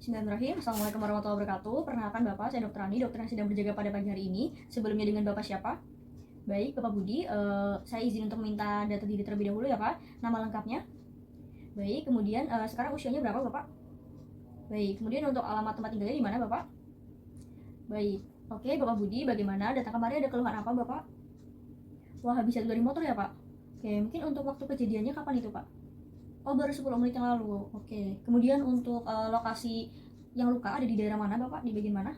Bismillahirrahmanirrahim. Assalamualaikum warahmatullahi wabarakatuh. Perkenalkan Bapak, saya Dr. Ani, dokter yang sedang berjaga pada pagi hari ini. Sebelumnya dengan Bapak siapa? Baik, Bapak Budi. Saya izin untuk minta data diri terlebih dahulu ya Pak. Nama lengkapnya? Baik, kemudian sekarang usianya berapa Bapak? Baik, kemudian untuk alamat tempat tinggalnya di mana Bapak? Baik, oke Bapak Budi, bagaimana? Datang kemarin ada keluhan apa Bapak? Wah, habis jatuh dari motor ya Pak? Oke, mungkin untuk waktu kejadiannya kapan itu Pak? Oh, baru 10 menit yang lalu. Oke, kemudian untuk lokasi yang luka ada di daerah mana Bapak? Di bagian mana?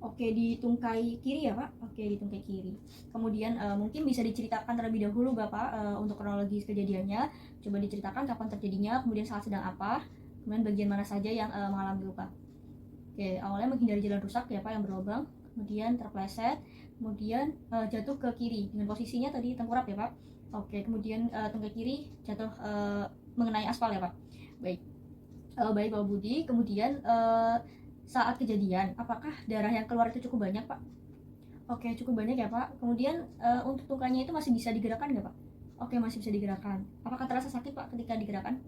Oke, di tungkai kiri ya Pak? Oke, di tungkai kiri. Kemudian mungkin bisa diceritakan terlebih dahulu Bapak untuk kronologis kejadiannya. Coba diceritakan kapan terjadinya, kemudian saat sedang apa, kemudian bagian mana saja yang mengalami luka. Oke, awalnya menghindari jalan rusak ya Pak yang berlubang, kemudian terpleset, kemudian jatuh ke kiri dengan posisinya tadi tengkurap ya Pak. Oke, kemudian tungkai kiri jatuh mengenai aspal ya Pak. Baik, baik Pak Budi. Kemudian saat kejadian, apakah darah yang keluar itu cukup banyak Pak? Oke, cukup banyak ya Pak. Kemudian untuk lukanya itu masih bisa digerakkan nggak Pak? Oke, masih bisa digerakkan. Apakah terasa sakit Pak ketika digerakkan?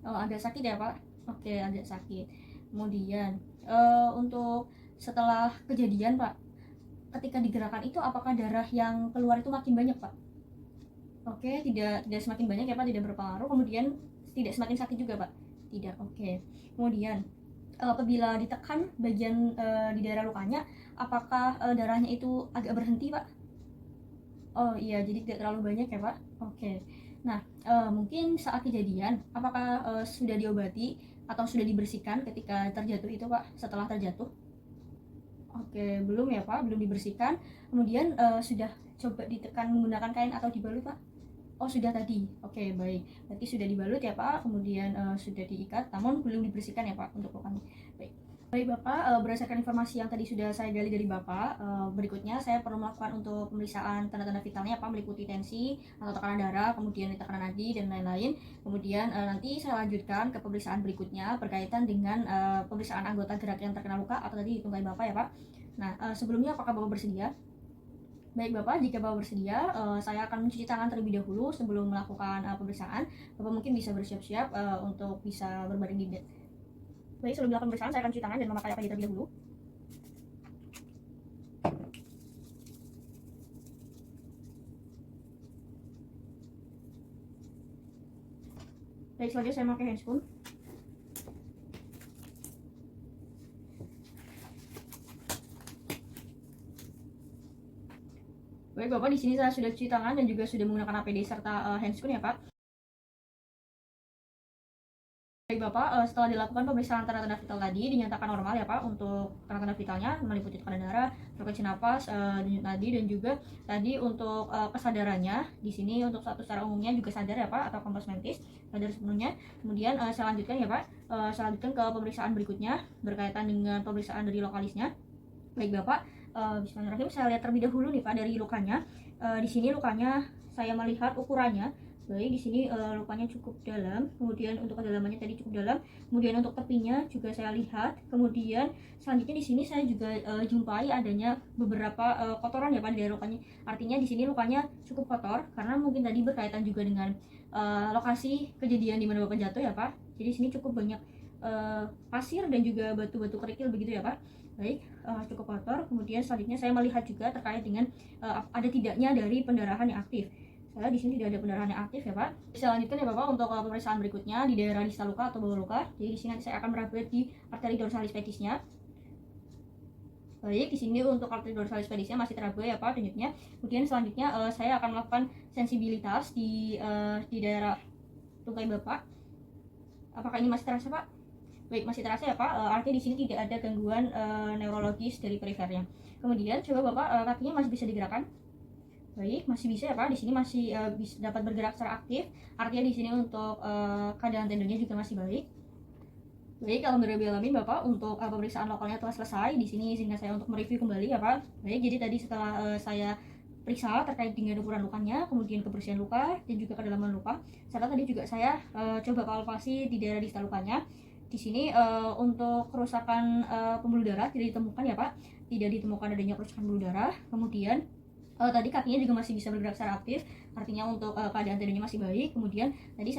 Oh, agak sakit ya Pak? Oke, agak sakit. Kemudian untuk setelah kejadian Pak, ketika digerakkan itu apakah darah yang keluar itu makin banyak Pak? Oke, tidak semakin banyak ya Pak, tidak berpengaruh. Kemudian tidak semakin sakit juga Pak? Tidak, oke. Kemudian apabila ditekan bagian di daerah lukanya, apakah darahnya itu agak berhenti Pak? Oh iya, jadi tidak terlalu banyak ya Pak? Oke. Nah, mungkin saat kejadian, apakah sudah diobati atau sudah dibersihkan ketika terjatuh itu Pak, setelah terjatuh? Oke, belum ya Pak, belum dibersihkan. Kemudian sudah coba ditekan menggunakan kain atau dibalut Pak? Oh, sudah tadi. Oke, baik. Berarti sudah dibalut ya Pak, kemudian sudah diikat, namun belum dibersihkan ya Pak untuk lukanya. Baik. Baik Bapak, berdasarkan informasi yang tadi sudah saya gali dari Bapak, berikutnya saya perlu melakukan untuk pemeriksaan tanda-tanda vitalnya Pak, meliputi tensi atau tekanan darah, kemudian tekanan nadi dan lain-lain. Kemudian nanti saya lanjutkan ke pemeriksaan berikutnya berkaitan dengan pemeriksaan anggota gerak yang terkena luka atau tadi ditunggai Bapak ya Pak. Nah, sebelumnya apakah Bapak bersedia? Baik Bapak, jika Bapak bersedia, saya akan mencuci tangan terlebih dahulu sebelum melakukan pemeriksaan. Bapak mungkin bisa bersiap-siap untuk bisa berbaring di bed. Baik, sebelum melakukan pemeriksaan, saya akan cuci tangan dan memakai APD terlebih dahulu. Baik, selanjutnya saya memakai handscoon. Baik Bapak, di sini saya sudah cuci tangan dan juga sudah menggunakan APD serta handscoon ya Pak. Baik Bapak, setelah dilakukan pemeriksaan tanda-tanda vital tadi dinyatakan normal ya Pak untuk tanda-tanda vitalnya meliputi tekanan darah, frekuensi napas, denyut nadi dan juga tadi untuk kesadarannya di sini untuk status secara umumnya juga sadar ya Pak atau kompos mentis sadar sepenuhnya. Kemudian saya lanjutkan ya Pak, saya lanjutkan ke pemeriksaan berikutnya berkaitan dengan pemeriksaan dari lokalisnya. Baik Bapak, Bismillahirrahmanirrahim. Saya lihat terlebih dahulu nih Pak dari lukanya. Di sini lukanya saya melihat ukurannya. Baik, di sini lukanya cukup dalam. Kemudian untuk kedalamannya tadi cukup dalam. Kemudian untuk tepinya juga saya lihat. Kemudian selanjutnya di sini saya juga jumpai adanya beberapa kotoran ya Pak di daerah lukanya. Artinya di sini lukanya cukup kotor karena mungkin tadi berkaitan juga dengan lokasi kejadian di mana Bapak jatuh ya Pak. Jadi di sini cukup banyak pasir dan juga batu-batu kerikil begitu ya Pak. Baik, cukup kotor. Kemudian selanjutnya saya melihat juga terkait dengan ada tidaknya dari pendarahan yang aktif. Saya di sini tidak ada pendarahan yang aktif ya Pak. Saya lanjutkan ya Bapak untuk pemeriksaan berikutnya di daerah distal luka atau bawah luka. Jadi di sini nanti saya akan meraba di arteri dorsalis pedisnya. Baik, di sini untuk arteri dorsalis pedisnya masih teraba ya Pak denyutnya. Kemudian selanjutnya saya akan melakukan sensibilitas di daerah tungkai Bapak. Apakah ini masih terasa Pak? Baik, masih terasa ya Pak, artinya di sini tidak ada gangguan neurologis dari perifernya. Kemudian coba Bapak kakinya masih bisa digerakkan. Baik, masih bisa ya Pak, di sini masih bisa dapat bergerak secara aktif. Artinya di sini untuk keadaan tendonnya juga masih baik. Baik, alhamdulillah Bapak untuk pemeriksaan lokalnya telah selesai. Di sini izinkan saya untuk mereview kembali ya Pak. Baik, jadi tadi setelah saya periksa terkait dengan ukuran lukanya, kemudian kebersihan luka dan juga kedalaman luka. Serta tadi juga saya coba palpasi di daerah distal lukanya. Di sini untuk kerusakan pembuluh darah tidak ditemukan ya Pak, tidak ditemukan adanya kerusakan pembuluh darah. Kemudian Tadi kakinya juga masih bisa bergerak secara aktif, artinya untuk keadaan tidurnya masih baik. Kemudian tadi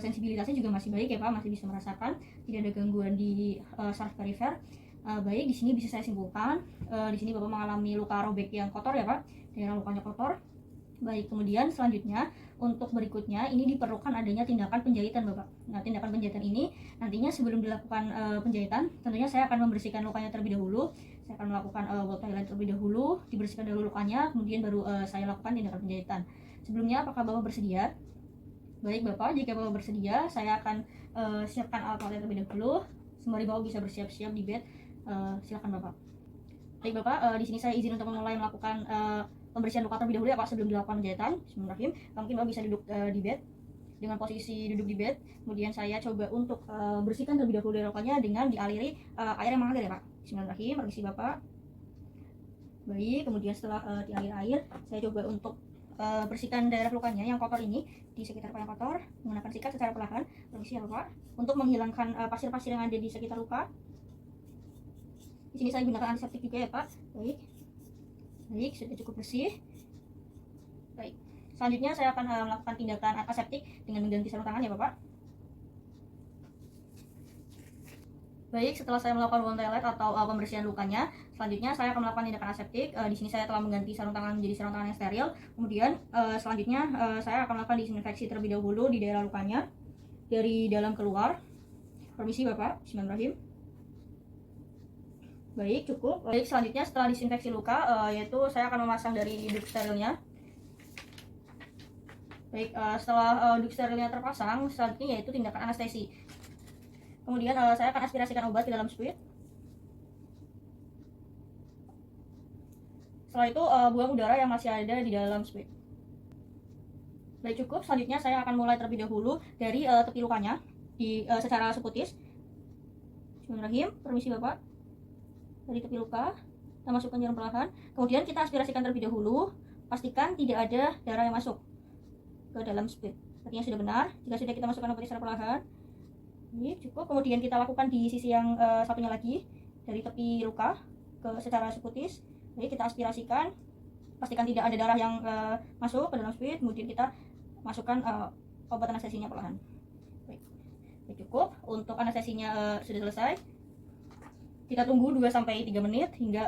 sensibilitasnya juga masih baik ya Pak, masih bisa merasakan, tidak ada gangguan di saraf perifer. Baik, di sini bisa saya simpulkan, di sini Bapak mengalami luka robek yang kotor ya Pak, daerah lukanya kotor. Baik, kemudian selanjutnya untuk berikutnya ini diperlukan adanya tindakan penjahitan Bapak. Nah, tindakan penjahitan ini nantinya sebelum dilakukan penjahitan, tentunya saya akan membersihkan lukanya terlebih dahulu. Saya akan melakukan wall toilet terlebih dahulu, dibersihkan dahulu lukanya, kemudian baru saya lakukan tindakan penjahitan. Sebelumnya, apakah Bapak bersedia? Baik Bapak, jika Bapak bersedia, saya akan siapkan alat toilet terlebih dahulu. Sembari Bapak bisa bersiap-siap di bed, silakan Bapak. Baik Bapak, di sini saya izin untuk mulai melakukan pembersihan luka terlebih dahulu ya Pak, sebelum dilakukan penjahitan. Bismillahirrahmanirrahim. Mungkin Bapak bisa duduk di bed dengan posisi duduk di bed. Kemudian saya coba untuk bersihkan terlebih dahulu lukanya dengan dialiri air yang mengalir ya Pak. Bismillahirrahmanirrahim. Permisi Bapak. Baik, kemudian setelah dialiri air, saya coba untuk bersihkan daerah lukanya yang kotor ini di sekitar luka yang kotor menggunakan sikat secara perlahan. Permisi ya Bapak. Untuk menghilangkan pasir-pasir yang ada di sekitar luka. Di sini saya gunakan antiseptik juga ya Pak. Baik. Baik, sudah cukup bersih. Baik, selanjutnya saya akan melakukan tindakan aseptik dengan mengganti sarung tangan ya Bapak. Baik, setelah saya melakukan wound toilet atau pembersihan lukanya, selanjutnya saya akan melakukan tindakan aseptik. Di sini saya telah mengganti sarung tangan menjadi sarung tangan yang steril. Kemudian selanjutnya saya akan melakukan disinfeksi terlebih dahulu di daerah lukanya dari dalam keluar. Permisi Bapak. Bismillahirrahmanirrahim. Baik, cukup. Baik, selanjutnya setelah disinfeksi luka, yaitu saya akan memasang dari duk sterilnya. Baik, setelah duk sterilnya terpasang, selanjutnya yaitu tindakan anestesi. Kemudian saya akan aspirasikan obat ke dalam spuit. Setelah itu buang udara yang masih ada di dalam spuit. Baik, cukup. Selanjutnya saya akan mulai terlebih dahulu dari tepi lukanya secara seputis. Bismillahirrahmanirrahim. Permisi Bapak. Dari tepi luka, kita masukkan jarum perlahan. Kemudian kita aspirasikan terlebih dahulu. Pastikan tidak ada darah yang masuk ke dalam spuit. Artinya sudah benar. Jika sudah, kita masukkan obat secara perlahan. Ini cukup. Kemudian kita lakukan di sisi yang satunya lagi, dari tepi luka secara seputis. Jadi kita aspirasikan. Pastikan tidak ada darah yang masuk ke dalam spuit. Kemudian kita masukkan obat anestesinya perlahan. Baik. Cukup. Untuk anestesinya sudah selesai. Kita tunggu 2-3 menit hingga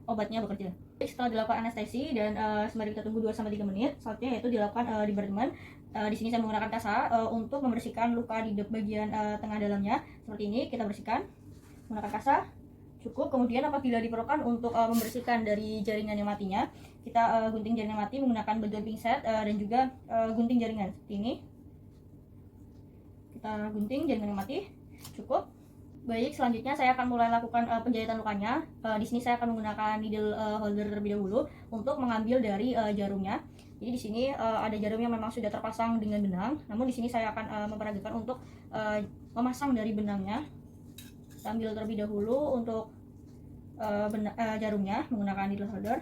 obatnya bekerja. Setelah dilakukan anestesi dan sembari kita tunggu 2-3 menit, selanjutnya yaitu dilakukan debridement. Di sini saya menggunakan kasa untuk membersihkan luka di bagian tengah dalamnya. Seperti ini kita bersihkan menggunakan kasa. Cukup. Kemudian apabila diperlukan untuk membersihkan dari jaringan yang matinya, kita gunting jaringan mati menggunakan bantuan pinset dan juga gunting jaringan seperti ini. Kita gunting jaringan yang mati. Cukup. Baik, selanjutnya saya akan mulai lakukan penjahitan lukanya. Di sini saya akan menggunakan needle holder terlebih dahulu untuk mengambil dari jarumnya. Jadi di sini ada jarum yang memang sudah terpasang dengan benang. Namun di sini saya akan memperagakan untuk memasang dari benangnya. Kita ambil terlebih dahulu untuk jarumnya menggunakan needle holder.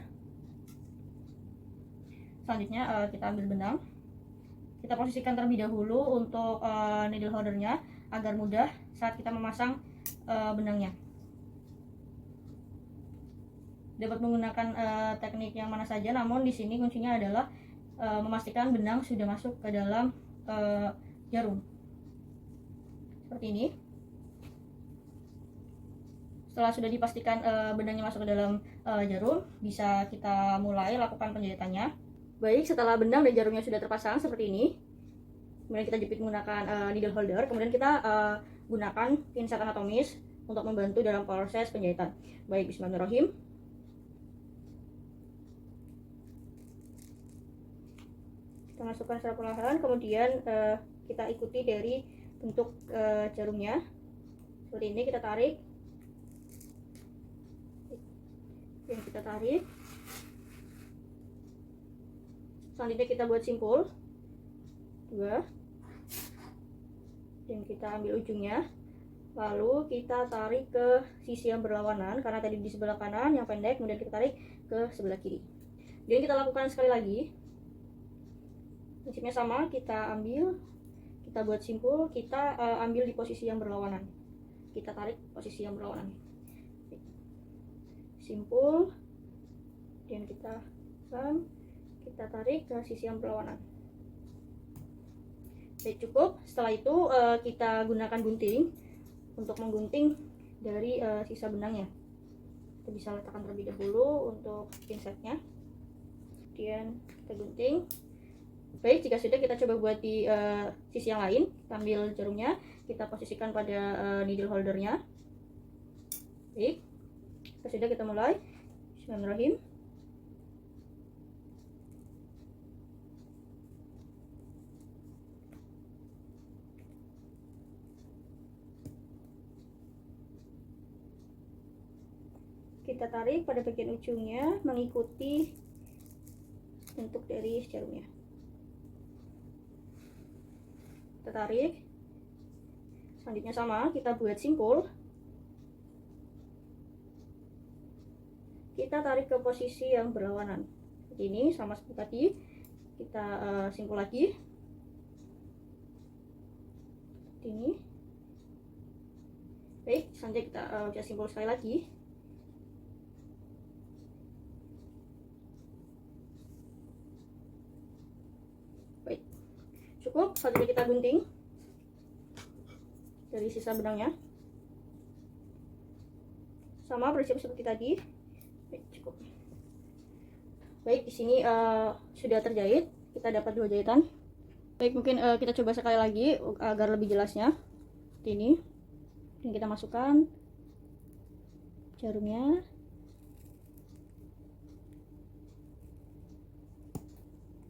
Selanjutnya kita ambil benang. Kita posisikan terlebih dahulu untuk needle holdernya agar mudah saat kita memasang benangnya. Dapat menggunakan teknik yang mana saja, namun di sini kuncinya adalah memastikan benang sudah masuk ke dalam jarum. Seperti ini. Setelah sudah dipastikan benangnya masuk ke dalam jarum, bisa kita mulai lakukan penjahitannya. Baik, setelah benang dan jarumnya sudah terpasang seperti ini, kemudian kita jepit menggunakan needle holder. Kemudian kita gunakan pinset anatomis untuk membantu dalam proses penjahitan. Baik, bismillahirrahmanirrahim. Kita masukkan secara perlahan, kemudian kita ikuti dari bentuk jarumnya. Seperti ini, kita tarik. Dan kita tarik. Selanjutnya kita buat simpul. 2. Dan kita ambil ujungnya, lalu kita tarik ke sisi yang berlawanan, karena tadi di sebelah kanan yang pendek, kemudian kita tarik ke sebelah kiri. Jadi kita lakukan sekali lagi, prinsipnya sama. Kita ambil, kita buat simpul, kita ambil di posisi yang berlawanan, kita tarik posisi yang berlawanan, simpul, dan kita pasang. kita tarik ke sisi yang berlawanan. Baik, cukup. Setelah itu kita gunakan gunting untuk menggunting dari sisa benangnya. Kita bisa letakkan terlebih dahulu untuk pinsetnya, kemudian kita gunting. Baik, jika sudah, kita coba buat di sisi yang lain. Kita ambil jarumnya, kita posisikan pada needle holdernya. Baik, jika sudah, kita mulai. Bismillahirrahmanirrahim. Kita tarik pada bagian ujungnya mengikuti bentuk dari jarumnya. Kita tarik. Selanjutnya sama, kita buat simpul. Kita tarik ke posisi yang berlawanan. Ini sama seperti tadi. Kita simpul lagi. Ini. Baik, selanjutnya kita bisa simpul sekali lagi. Baik, cukup. Selanjutnya kita gunting dari sisa benangnya, sama prinsip seperti tadi. Baik, cukup. Baik, di sini sudah terjahit. Kita dapat 2 jahitan. Baik, mungkin kita coba sekali lagi agar lebih jelasnya. Seperti ini. Dan kita masukkan jarumnya.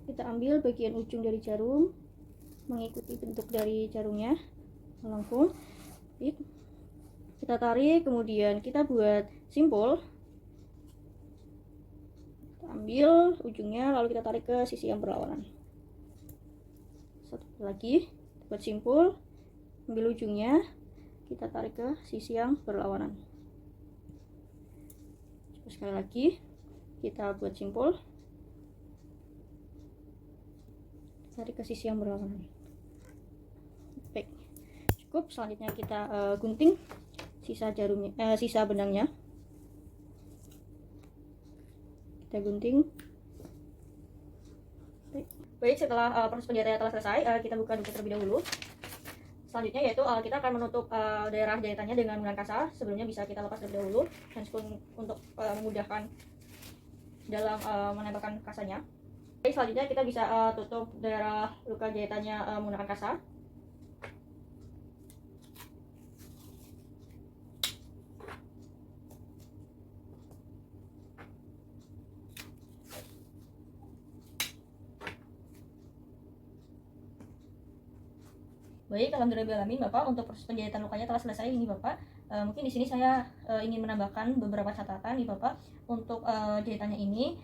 Kita ambil bagian ujung dari jarum, mengikuti bentuk dari jarumnya, melengkung. Kita tarik, kemudian kita buat simpul. Kita ambil ujungnya, lalu kita tarik ke sisi yang berlawanan. Satu lagi, kita buat simpul, ambil ujungnya, kita tarik ke sisi yang berlawanan. Sekali lagi, kita buat simpul, tarik ke sisi yang berlawanan. Baik, cukup. Selanjutnya kita gunting sisa jarumnya, sisa benangnya. Kita gunting. Baik, setelah proses penjahitannya telah selesai, kita buka duplik terlebih dahulu. Selanjutnya yaitu kita akan menutup daerah jahitannya dengan menggunakan kasa. Sebelumnya bisa kita lepas terlebih dahulu handscoon untuk memudahkan dalam menempelkan kasanya. Baik, selanjutnya kita bisa tutup daerah luka jahitannya menggunakan kasa. Baik, alhamdulillahirobbilalamin Bapak, untuk proses penjahitan lukanya telah selesai ini Bapak. Mungkin di sini saya ingin menambahkan beberapa catatan nih Bapak. Untuk jahitannya ini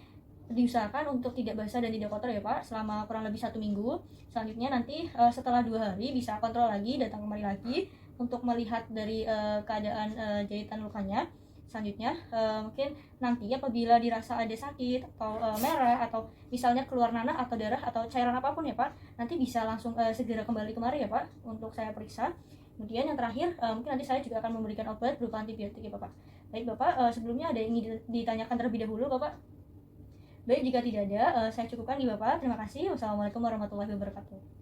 diusahakan untuk tidak basah dan tidak kotor ya Pak, selama kurang lebih 1 minggu. Selanjutnya nanti setelah 2 hari bisa kontrol lagi, datang kembali lagi untuk melihat dari keadaan jahitan lukanya. Selanjutnya mungkin nanti apabila dirasa ada sakit atau merah, atau misalnya keluar nanah atau darah atau cairan apapun ya Pak, nanti bisa langsung segera kembali kemari ya Pak untuk saya periksa. Kemudian yang terakhir mungkin nanti saya juga akan memberikan obat berupa antibiotik ya Bapak. Baik Bapak, sebelumnya ada yang ingin ditanyakan terlebih dahulu Bapak? Baik, jika tidak ada, saya cukupkan di Bapak. Terima kasih. Wassalamualaikum warahmatullahi wabarakatuh.